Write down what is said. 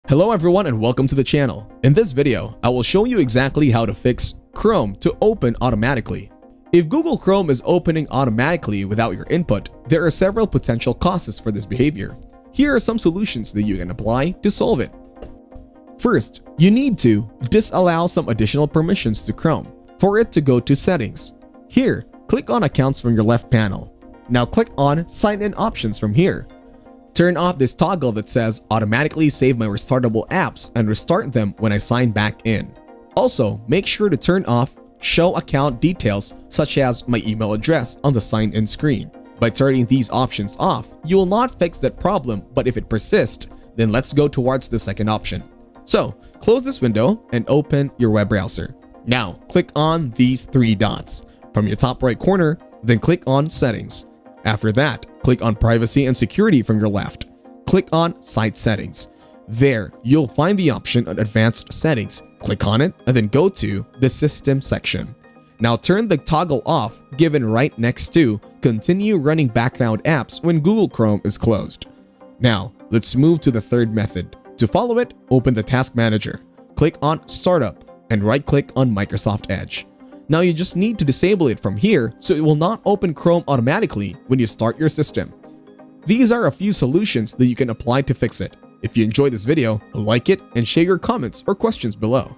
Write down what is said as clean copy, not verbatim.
Hello everyone and welcome to the channel. In this video, I will show you exactly how to fix Chrome to open automatically. If Google Chrome is opening automatically without your input, there are several potential causes for this behavior. Here are some solutions that you can apply to solve it. First, you need to disallow some additional permissions to Chrome for it to go to Settings. Here, click on Accounts from your left panel. Now click on Sign In Options from here. Turn off this toggle that says automatically save my restartable apps and restart them when I sign back in. Also, make sure to turn off show account details such as my email address on the sign in screen. By turning these options off, you will not fix that problem, but if it persists, then let's go towards the second option. So, close this window and open your web browser. Now, click on these three dots. From your top right corner, then click on Settings. After that, click on Privacy and Security from your left. Click on Site Settings. There, you'll find the option on Advanced Settings. Click on it and then go to the System section. Now turn the toggle off given right next to Continue running background apps when Google Chrome is closed. Now, let's move to the third method. To follow it, open the Task Manager. Click on Startup and right-click on Microsoft Edge. Now you just need to disable it from here so it will not open Chrome automatically when you start your system. These are a few solutions that you can apply to fix it. If you enjoyed this video, like it and share your comments or questions below.